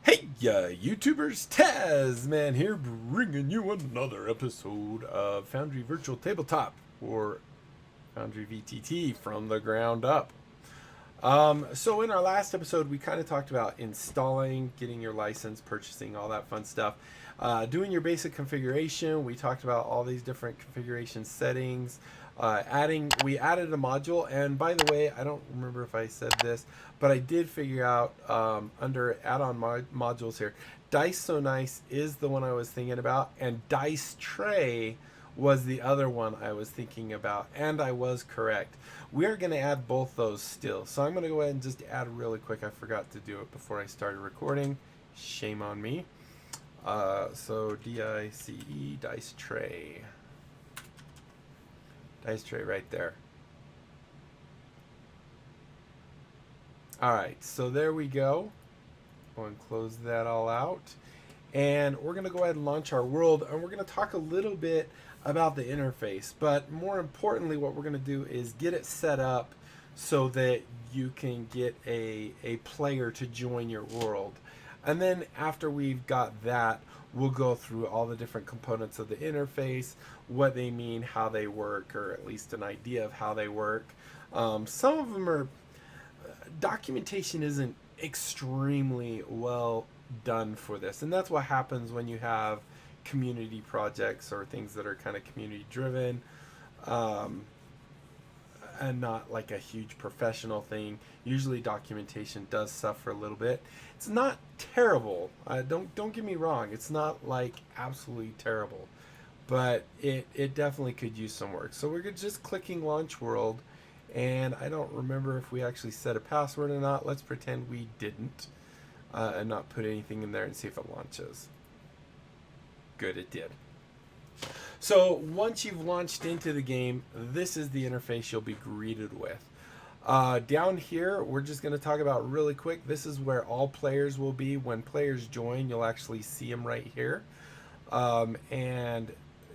Hey, YouTubers, Tasman here, bringing you another episode of Foundry Virtual Tabletop, or Foundry VTT from the ground up. So in our last episode, we kind of talked about installing, getting your license, purchasing, all that fun stuff. Doing your basic configuration. We talked about all these different configuration settings. We added a module, and by the way, I don't remember if I said this, but I did figure out under add-on modules here, Dice So Nice is the one I was thinking about, and Dice Tray was the other one I was thinking about, and I was correct. We are going to add both those still, so I'm going to go ahead and just add really quick. I forgot to do it before I started recording. Shame on me. So DICE, Dice Tray. Dice Tray right there. Alright, so there we go. Go and close that all out. And we're going to go ahead and launch our world, and we're going to talk a little bit about the interface. But more importantly, what we're going to do is get it set up so that you can get a player to join your world. And then after we've got that, we'll go through all the different components of the interface, what they mean, how they work, or at least an idea of how they work. Some of them are... documentation isn't extremely well done for this, and that's what happens when you have community projects or things that are kind of community driven, and not like a huge professional thing. Usually documentation does suffer a little bit. It's not terrible, don't get me wrong, it's not like absolutely terrible, but it definitely could use some work. So we're just clicking launch world, and I don't remember if we actually set a password or not. Let's pretend we didn't, and not put anything in there and see if it launches. Good, it did. So once you've launched into the game, this is the interface you'll be greeted with. Down here, we're just going to talk about really quick. This is where all players will be. When players join, you'll actually see them right here. And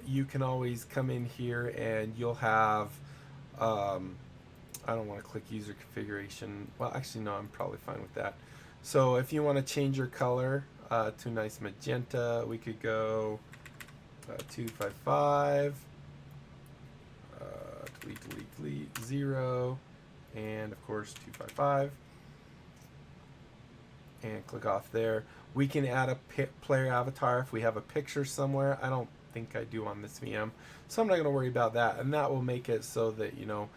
you can always come in here and you'll have... I don't want to click user configuration. Well, actually, no, I'm probably fine with that. So if you want to change your color to a nice magenta, we could go 255, delete, 0, and of course 255, and click off there. We can add a player avatar if we have a picture somewhere. I don't think I do on this VM, so I'm not going to worry about that, and that will make it so that, you know,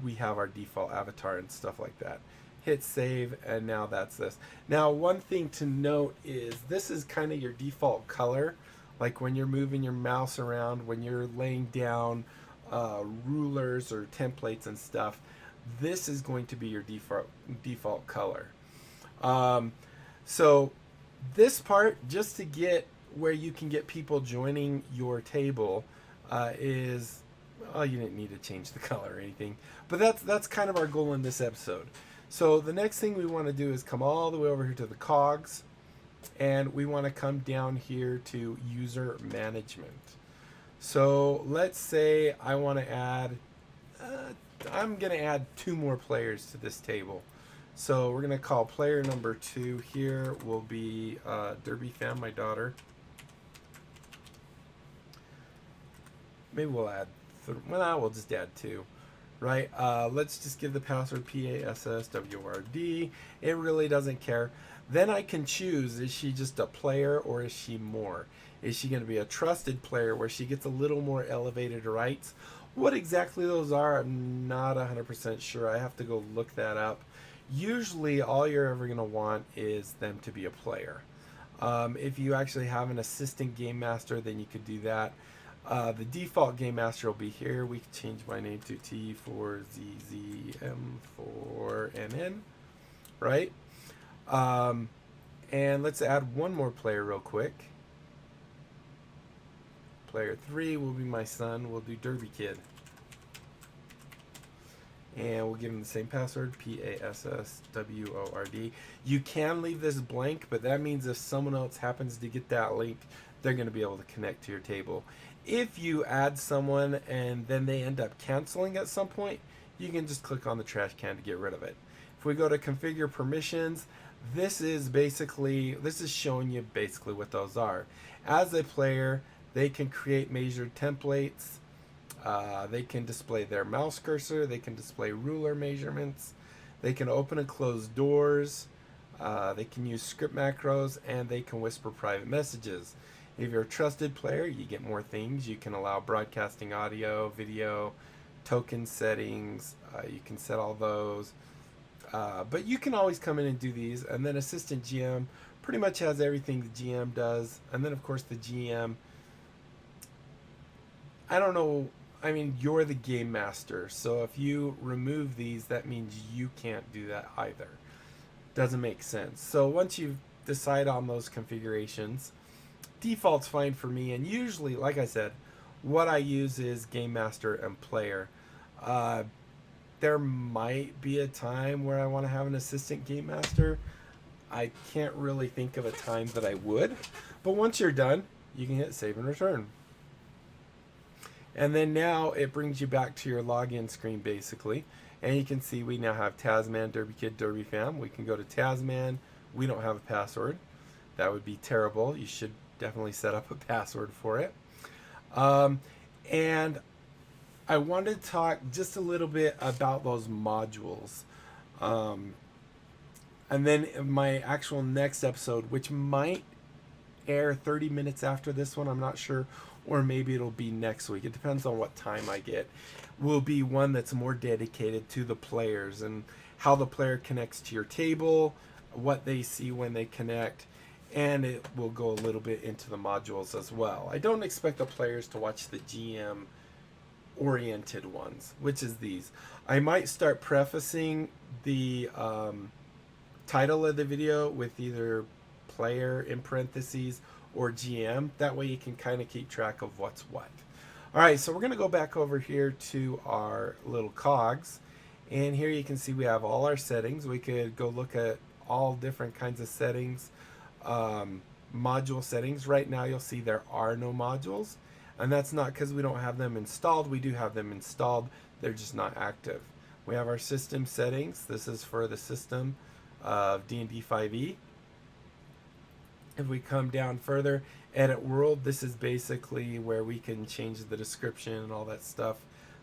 we have our default avatar and stuff like that. Hit save, and now that's this. Now, one thing to note is this is kind of your default color. Like when you're moving your mouse around, when you're laying down rulers or templates and stuff, this is going to be your default color. So this part, just to get where you can get people joining your table, is... oh, you didn't need to change the color or anything, but that's kind of our goal in this episode. So the next thing we want to do is come all the way over here to the cogs, and we want to come down here to user management. So let's say I want to add, I'm going to add 2 more players to this table. So we're going to call player number 2 here will be Derby Fan, my daughter. Maybe we'll add, well, we'll just add 2, right? Let's just give the password PASSWRD. It really doesn't care. Then I can choose, is she just a player or is she more? Is she going to be a trusted player where she gets a little more elevated rights? What exactly those are, I'm not 100% sure. I have to go look that up. Usually all you're ever going to want is them to be a player. If you actually have an assistant game master, then you could do that. The default game master will be here. We can change my name to T4ZZM4NN, right? And let's add 1 more player real quick. Player 3 will be my son. We'll do Derby Kid. And we'll give him the same password, PASSWORD. You can leave this blank, but that means if someone else happens to get that link, they're going to be able to connect to your table. If you add someone and then they end up canceling at some point, you can just click on the trash can to get rid of it. If we go to configure permissions, this is showing you basically what those are. As a player, they can create measured templates. They can display their mouse cursor. They can display ruler measurements. They can open and close doors. They can use script macros, and they can whisper private messages. If you're a trusted player, you get more things. You can allow broadcasting audio, video, token settings. You can set all those. But you can always come in and do these. And then Assistant GM pretty much has everything the GM does. And then, of course, the GM, I don't know. I mean, you're the game master. So if you remove these, that means you can't do that either. Doesn't make sense. So once you decide on those configurations, default's fine for me. And usually, like I said, what I use is Game Master and Player. There might be a time where I want to have an assistant Game Master. I can't really think of a time that I would. But once you're done, you can hit save and return. And then now it brings you back to your login screen basically. And you can see we now have Tasman, Derby Kid, Derby Fam. We can go to Tasman. We don't have a password. That would be terrible. You should definitely set up a password for it. And I wanted to talk just a little bit about those modules. And then in my actual next episode, which might air 30 minutes after this one, I'm not sure, or maybe it'll be next week. It depends on what time I get. Will be one that's more dedicated to the players and how the player connects to your table, what they see when they connect, and it will go a little bit into the modules as well. I don't expect the players to watch the GM oriented ones, which is these. I might start prefacing the title of the video with either player in parentheses or GM. That way you can kind of keep track of what's what. All right, so we're going to go back over here to our little cogs, and here you can see we have all our settings. We could go look at all different kinds of settings, module settings. Right now you'll see there are no modules, and that's not because we don't have them installed. We do have them installed, they're just not active. We have our system settings. This is for the system of D&D 5e. If we come down further, edit world, this is basically where we can change the description and all that stuff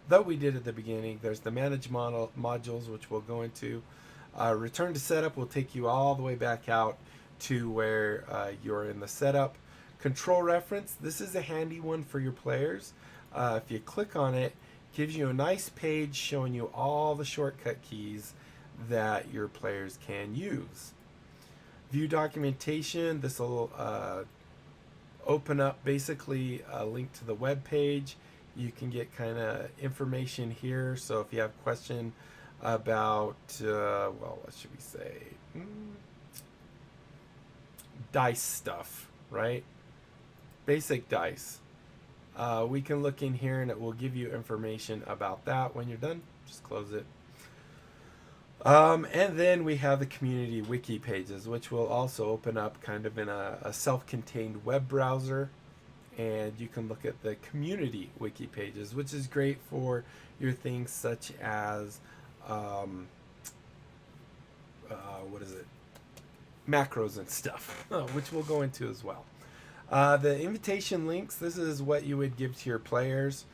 that we did at the beginning. There's the manage modules, which we'll go into. Return to setup will take you all the way back out to where you're in the setup. Control reference, this is a handy one for your players. If you click on it, it gives you a nice page showing you all the shortcut keys that your players can use. View documentation, this will open up basically a link to the web page. You can get kind of information here. So if you have a question about, well, what should we say? Dice stuff, right? Basic dice. We can look in here and it will give you information about that. When you're done, just close it. And then we have the community wiki pages, which will also open up kind of in a self-contained web browser. And you can look at the community wiki pages, which is great for your things such as, what is it? Macros and stuff, which we'll go into as well. The invitation links, this is what you would give to your players.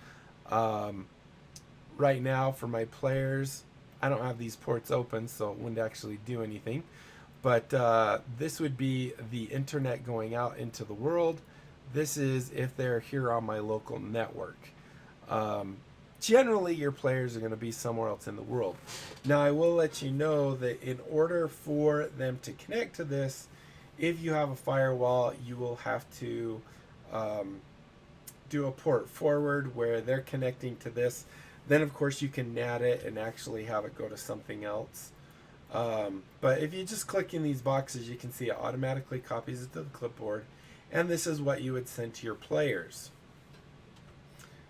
Right now for my players, I don't have these ports open, so it wouldn't actually do anything. But this would be the internet going out into the world. This is if they're here on my local network. Generally, your players are going to be somewhere else in the world. Now, I will let you know that in order for them to connect to this, if you have a firewall, you will have to do a port forward where they're connecting to this. Then, of course, you can NAT it and actually have it go to something else. But if you just click in these boxes, you can see it automatically copies it to the clipboard. And this is what you would send to your players.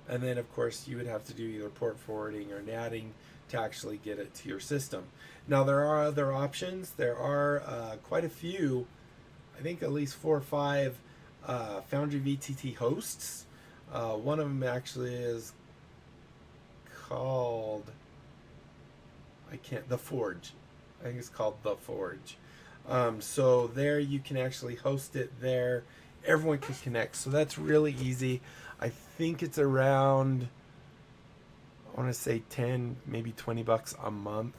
And then, of course, you would have to do either port forwarding or NATing to actually get it to your system. Now, there are other options. There are quite a few, I think at least 4 or 5 Foundry VTT hosts. One of them actually is called, The Forge. I think it's called The Forge. So there you can actually host it there. Everyone can connect. So that's really easy. I think it's around, I want to say 10, maybe $20 a month.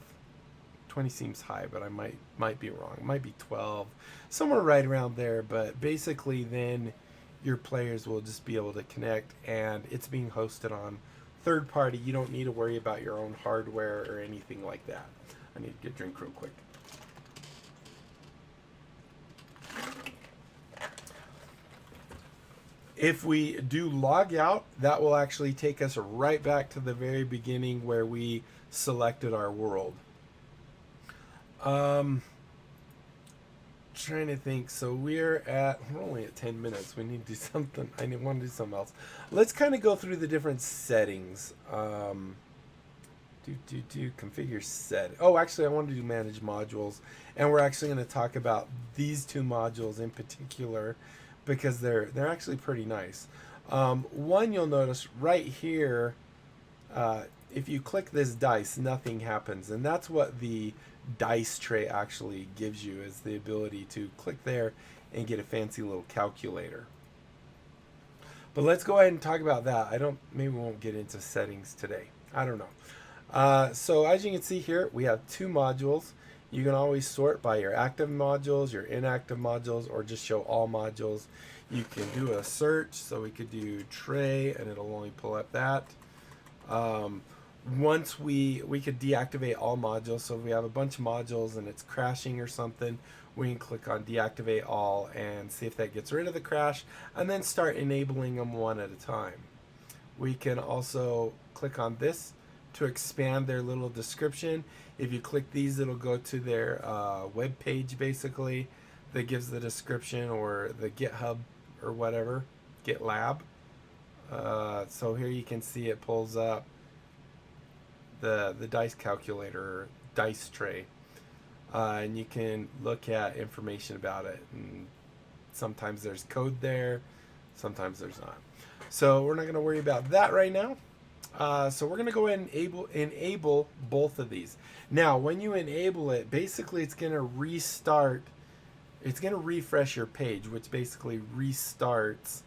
20 seems high, but I might be wrong. It might be 12, somewhere right around there. But basically, then your players will just be able to connect, and it's being hosted on third party. You don't need to worry about your own hardware or anything like that. I need to get a drink real quick. If we do log out, that will actually take us right back to the very beginning where we selected our world. Trying to think. So we're only at 10 minutes. We need to do something. I want to do something else. Let's kind of go through the different settings. Configure set. Oh, actually, I wanted to do manage modules, and we're actually going to talk about these two modules in particular because they're actually pretty nice. One, you'll notice right here, if you click this dice, nothing happens, and that's what the dice tray actually gives you, is the ability to click there and get a fancy little calculator. But let's go ahead and talk about that. Maybe we won't get into settings today. I don't know. So as you can see here, we have two modules. You can always sort by your active modules, your inactive modules, or just show all modules. You can do a search, so we could do tray, and it'll only pull up that. Once we could deactivate all modules, so if we have a bunch of modules and it's crashing or something, we can click on deactivate all and see if that gets rid of the crash, and then start enabling them one at a time. We can also click on this to expand their little description. If you click these, it'll go to their web page basically that gives the description, or the GitHub or whatever, GitLab. So here you can see it pulls up the dice calculator, dice tray, and you can look at information about it, and sometimes there's code there, sometimes there's not. So we're not going to worry about that right now. So we're going to go ahead and enable both of these. Now when you enable it, basically it's going to restart, it's going to refresh your page, which basically restarts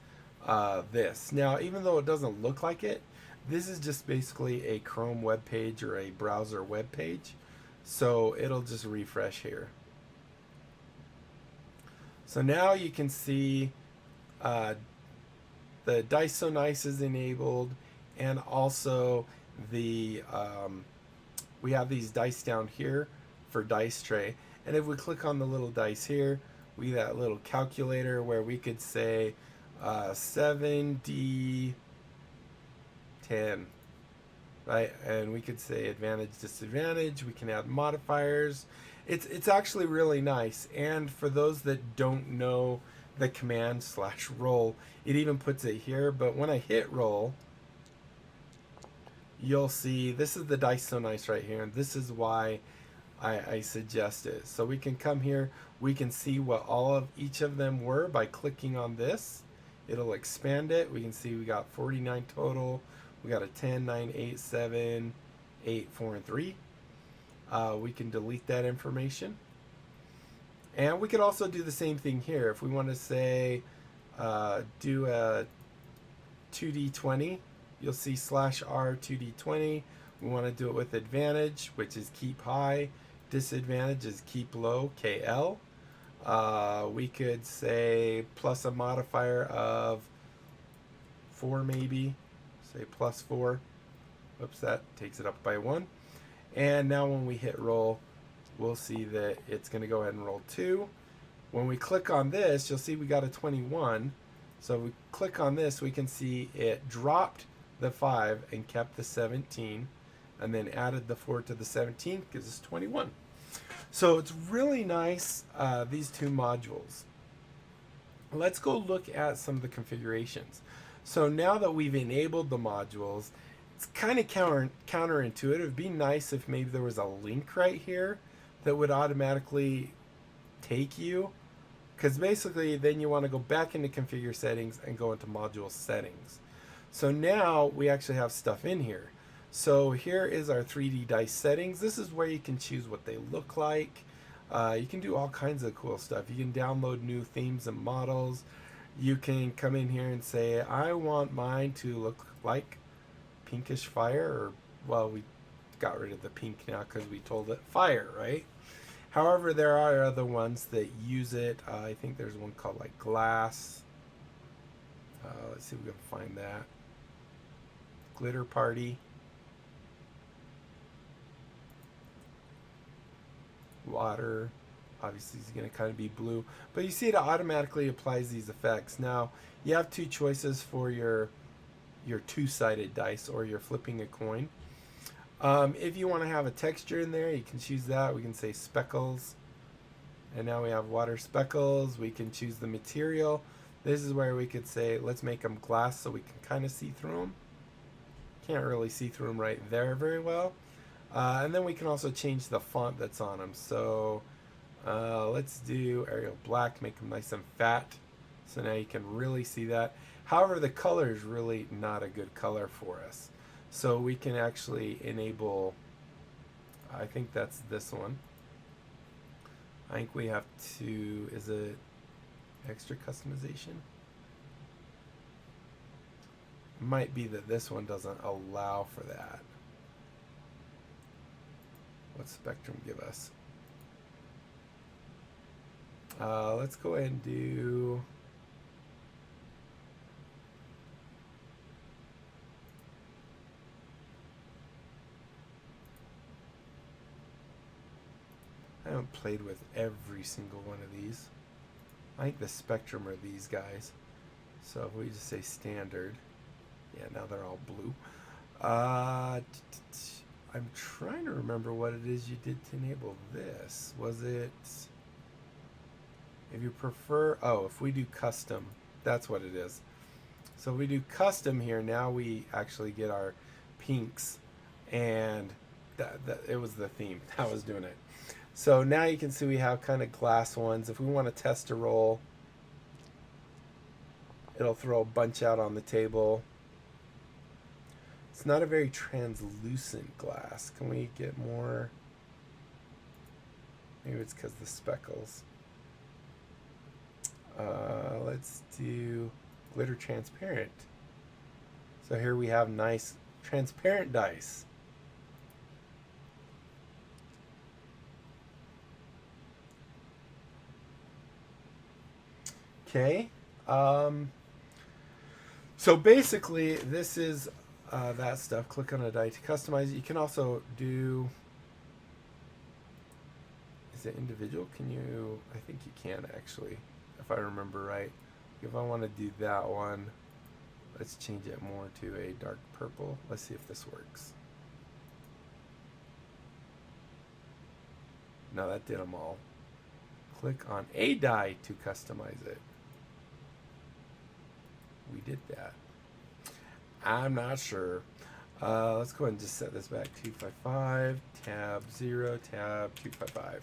this. Now even though it doesn't look like it, this is just basically a Chrome web page or a browser web page. So it'll just refresh here. So now you can see the Dice So Nice is enabled, and also the we have these dice down here for dice tray. And if we click on the little dice here, we have that little calculator where we could say 7D10, right? And we could say advantage, disadvantage. We can add modifiers. It's actually really nice. And for those that don't know the command /roll, it even puts it here. But when I hit roll, you'll see this is the Dice So Nice right here, and this is why I suggest it. So we can come here, we can see what all of each of them were by clicking on this. It'll expand it. We can see we got 49 total. We got a 10, 9, 8, 7, 8, 4, and 3. We can delete that information. And we could also do the same thing here. If we want to say do a 2D20, you'll see /R 2D20. We want to do it with advantage, which is keep high. Disadvantage is keep low, KL. We could say plus a modifier of 4 maybe. Say +4. Oops, that takes it up by 1. And now when we hit roll, we'll see that it's going to go ahead and roll 2. When we click on this, you'll see we got a 21. So if we click on this, we can see it dropped the 5 and kept the 17, and then added the 4 to the 17, gives us 21. So it's really nice, these two modules. Let's go look at some of the configurations. So now that we've enabled the modules, it's kind of counterintuitive. It'd be nice if maybe there was a link right here that would automatically take you, because basically then you want to go back into configure settings and go into module settings. So now we actually have stuff in here. So here is our 3D dice settings. This is where you can choose what they look like. You can do all kinds of cool stuff. You can download new themes and models. You can come in here and say, I want mine to look like pinkish fire, or, well, we got rid of the pink now because we told it fire, right? However, there are other ones that use it. I think there's one called like glass. Let's see if we can find that. Glitter party. Water. Obviously it's going to kind of be blue, but you see it automatically applies these effects. Now you have two choices for your two-sided dice, or you're flipping a coin. If you want to have a texture in there, you can choose that. We can say speckles, and now we have water speckles. We can choose the material. This is where we could say, let's make them glass so we can kind of see through them. Can't really see through them right there very well. And then we can also change the font that's on them. So let's do Arial Black, make them nice and fat. So now you can really see that. However, the color is really not a good color for us. So we can actually enable, I think that's this one. I think we have to, is it extra customization? Might be that this one doesn't allow for that. What spectrum give us? Let's go ahead and do I haven't played with every single one of these. I think the spectrum are these guys. So if we just say standard, yeah, now they're all blue. I'm trying to remember what it is you did to enable this. Was it, if you prefer, oh, if we do custom, that's what it is. So if we do custom here, now we actually get our pinks, and it was the theme that was doing it. So now you can see we have kind of glass ones. If we want to test a roll, it'll throw a bunch out on the table. It's not a very translucent glass. Can we get more? Maybe it's because the speckles. Let's do glitter transparent. So here we have nice transparent dice. Okay. So basically, this is that stuff. Click on a die to customize it. You can also do, is it individual? Can you, I think you can actually, if I remember right. If I want to do that one, let's change it more to a dark purple. Let's see if this works. No, that did them all. Click on a die to customize it. We did that. I'm not sure. Let's go ahead and just set this back 255, tab 0, tab 255.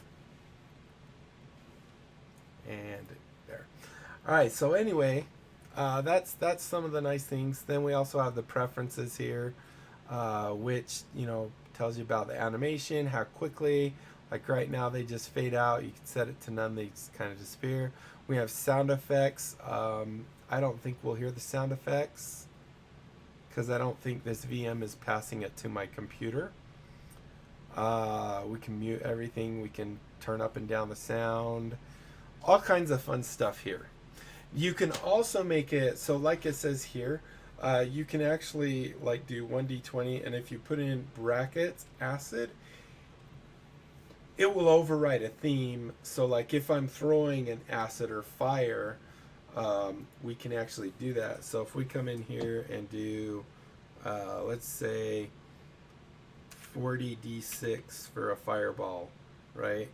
And there. All right, so anyway, that's some of the nice things. Then we also have the preferences here, which, you know, tells you about the animation, how quickly. Like right now, they just fade out. You can set it to none, they just kind of disappear. We have sound effects. I don't think we'll hear the sound effects because I don't think this VM is passing it to my computer. We can mute everything. We can turn up and down the sound. All kinds of fun stuff here. You can also make it so, like it says here, you can actually like do 1d20, and if you put in brackets acid, it will override a theme. So like if I'm throwing an acid or fire, we can actually do that. So if we come in here and do, let's say 40d6 for a fireball, right?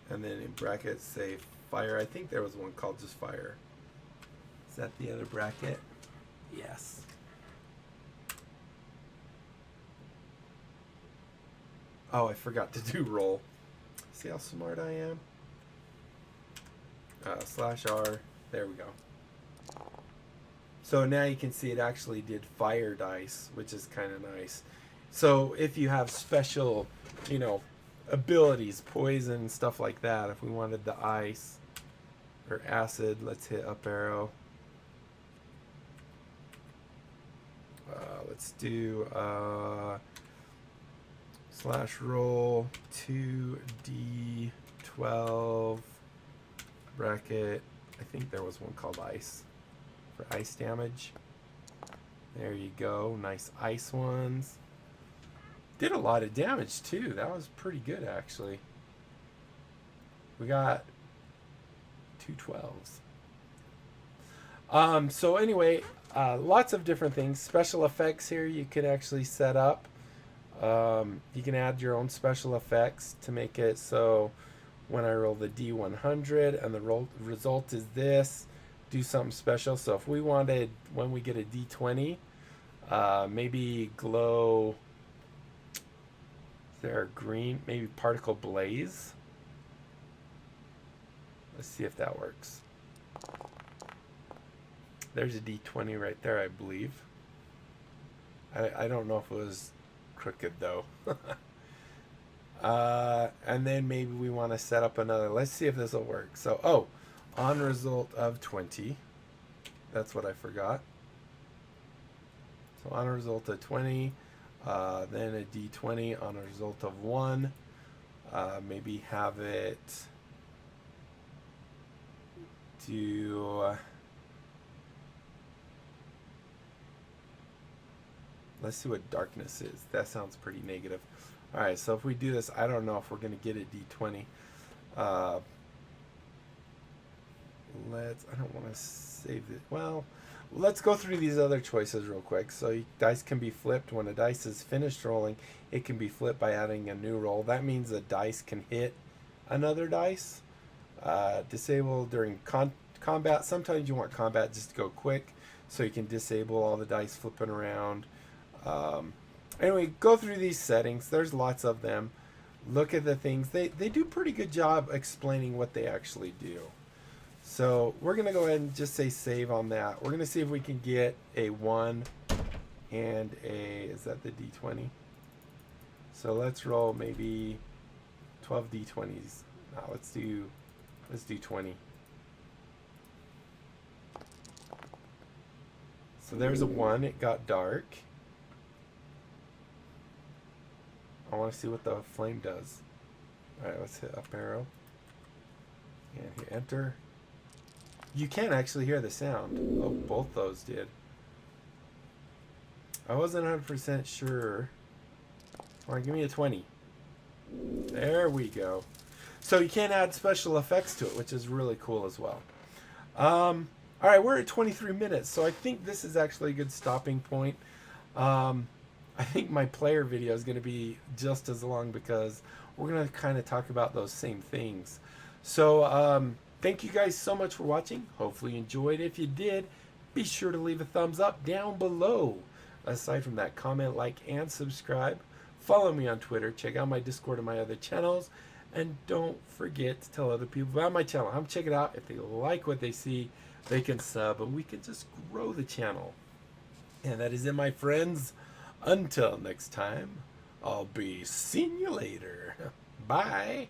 And then in brackets say fire. I think there was one called just fire. Is that the other bracket? Yes. Oh, I forgot to do roll. See how smart I am? /R. There we go. So now you can see it actually did fire dice, which is kind of nice. So if you have special, you know, abilities, poison, stuff like that. If we wanted the ice or acid, let's hit up arrow. Let's do slash roll 2d12 bracket. I think there was one called ice for ice damage. There you go. Nice ice ones. Did a lot of damage too. That was pretty good actually. We got 2 12s. So anyway, lots of different things. Special effects here you could actually set up. You can add your own special effects to make it so when I roll the D100 and the result is this, do something special. So if we wanted, when we get a D20, maybe glow, is there a green, maybe particle blaze? Let's see if that works. There's a D20 right there, I believe. I don't know if it was crooked though. And then maybe we want to set up another. Let's see if this will work. So, on result of 20. That's what I forgot. So on a result of 20, then a D20 on a result of 1. Maybe have it do... let's see what darkness is. That sounds pretty negative. All right, so if we do this, I don't know if we're going to get a D20. I don't want to save it. Well, let's go through these other choices real quick. So dice can be flipped. When a dice is finished rolling, it can be flipped by adding a new roll. That means a dice can hit another dice. Disable during combat. Sometimes you want combat just to go quick, so you can disable all the dice flipping around. Anyway, go through these settings. There's lots of them. Look at the things. They do a pretty good job explaining what they actually do. So we're going to go ahead and just say save on that. We're going to see if we can get a 1 and a, is that the D20? So let's roll maybe 12 D20s. Now let's do 20. So there's a 1. It got dark. I want to see what the flame does. Alright, let's hit up arrow. And hit enter. You can actually hear the sound. Oh, both those did. I wasn't 100% sure. Come on, give me a 20. There we go. So you can add special effects to it, which is really cool as well. Alright, we're at 23 minutes, so I think this is actually a good stopping point. I think my player video is going to be just as long because we're going to kind of talk about those same things. So thank you guys so much for watching. Hopefully you enjoyed. If you did, be sure to leave a thumbs up down below. Aside from that, comment, like, and subscribe. Follow me on Twitter. Check out my Discord and my other channels. And don't forget to tell other people about my channel. Check it out. If they like what they see, they can sub and we can just grow the channel. And that is it, my friends. Until next time, I'll be seeing you later. Bye.